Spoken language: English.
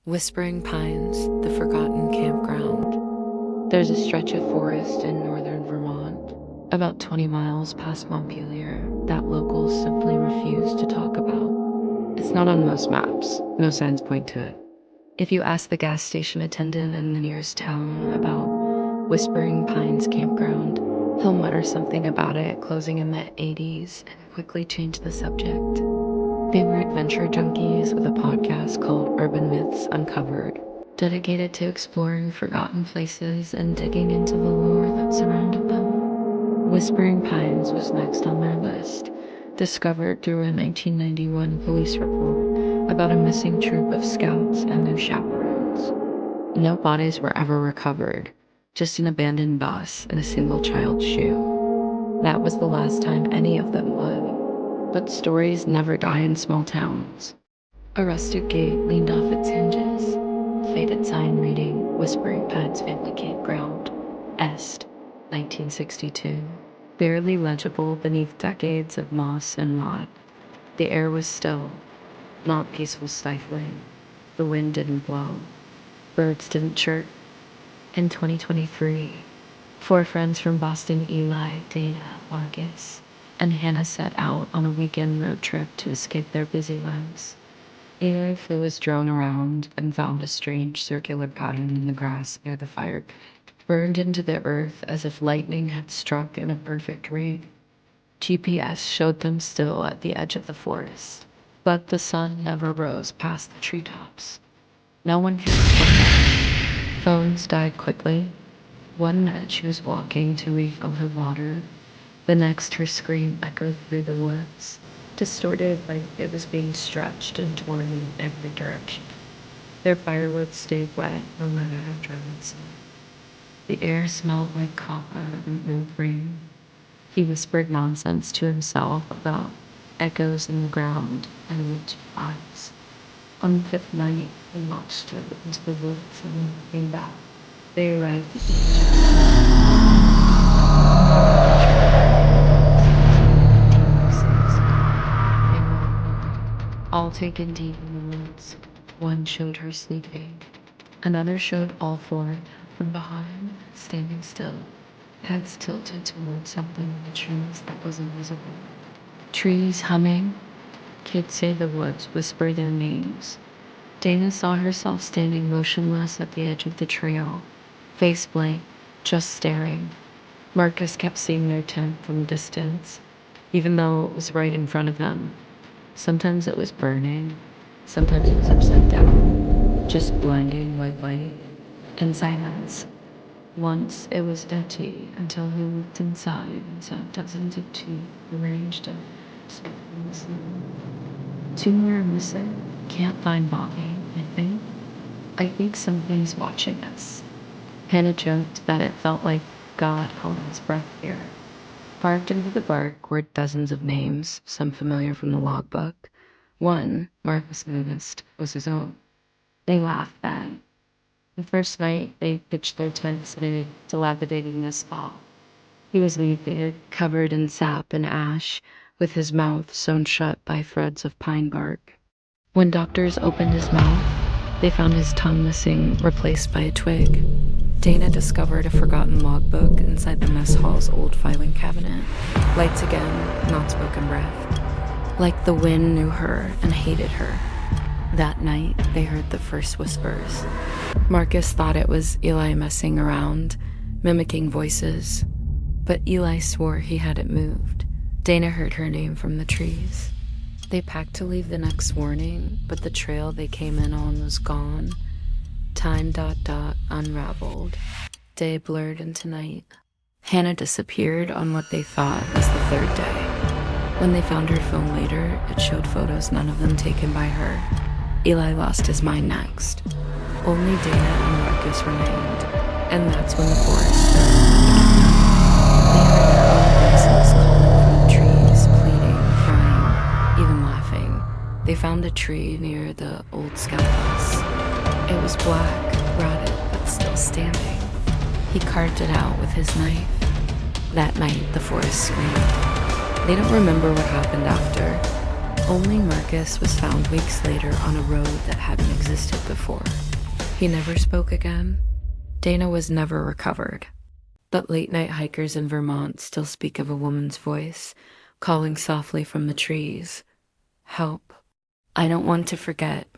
Whispering Pines, the Forgotten Campground. There's a stretch of forest in northern Vermont, about 20 miles past Montpelier, that locals simply refuse to talk about. It's not on most maps, no signs point to it. If you ask the gas station attendant in the nearest town about Whispering Pines Campground, he'll mutter something about it closing in the 80s and quickly change the subject. They were adventure junkies with a podcast called Urban Myths Uncovered, dedicated to exploring forgotten places and digging into the lore that surrounded them. Whispering Pines was next on their list, discovered through a 1991 police report about a missing troop of scouts and their chaperones. No bodies were ever recovered, just an abandoned bus and a single child's shoe. That was the last time any of them would. But stories never die in small towns. A rusted gate leaned off its hinges, faded sign reading Whispering Pines Family Campground, Est, 1962. Barely legible beneath decades of moss and rot. The air was still, not peaceful stifling. The wind didn't blow. Birds didn't chirp. In 2023, four friends from Boston, Eli, Dana, Marcus, and Hannah set out on a weekend road trip to escape their busy lives. Eli flew his drone around and found a strange circular pattern in the grass near the fire pit, burned into the earth as if lightning had struck in a perfect ring. GPS showed them still at the edge of the forest, but the sun never rose past the treetops. No one cared what happened. Phones died quickly. One night she was walking to reach over water. The next, her scream echoed through the woods, distorted like it was being stretched and torn in every direction. Their firewood stayed wet no matter how dry it. The air smelled like copper and old rain. He whispered nonsense to himself about echoes in the ground and witch eyes. On the fifth night, he marched into the woods and came back. They arrived at the all taken deep in the woods. One showed her sleeping. Another showed all four from behind, standing still, heads tilted towards something in the trees that was invisible. Trees humming. Kids say the woods whisper their names. Dana saw herself standing motionless at the edge of the trail, face blank, just staring. Marcus kept seeing their tent from a distance, even though it was right in front of them. Sometimes it was burning, sometimes it was upside down, just blinding white light and silence. Once it was empty until he looked inside and saw dozens of teeth arranged up. Two were missing. Can't find Bobby, I think something's watching us. Hannah joked that it felt like God held his breath here. Carved into the bark were dozens of names, some familiar from the logbook. One, Marcus noticed, was his own. They laughed then. The first night, they pitched their tents in a dilapidated spot. He was naked, covered in sap and ash, with his mouth sewn shut by threads of pine bark. When doctors opened his mouth, they found his tongue missing, replaced by a twig. Dana discovered a forgotten logbook inside the mess hall's old filing cabinet. Lights again, not spoken breath. Like the wind knew her and hated her. That night, they heard the first whispers. Marcus thought it was Eli messing around, mimicking voices. But Eli swore he hadn't moved. Dana heard her name from the trees. They packed to leave the next morning, but the trail they came in on was gone. Time ... unraveled. Day blurred into night. Hannah disappeared on what they thought was the third day. When they found her phone later, it showed photos, none of them taken by her. Eli lost his mind next. Only Dana and Marcus remained, and that's when the forest started. They heard their own voices calling from the trees, pleading, crying, even laughing. They found a tree near the old scout bus. It was black, rotted, but still standing. He carved it out with his knife. That night, the forest screamed. They don't remember what happened after. Only Marcus was found weeks later on a road that hadn't existed before. He never spoke again. Dana was never recovered. But late-night hikers in Vermont still speak of a woman's voice, calling softly from the trees, "Help. I don't want to forget.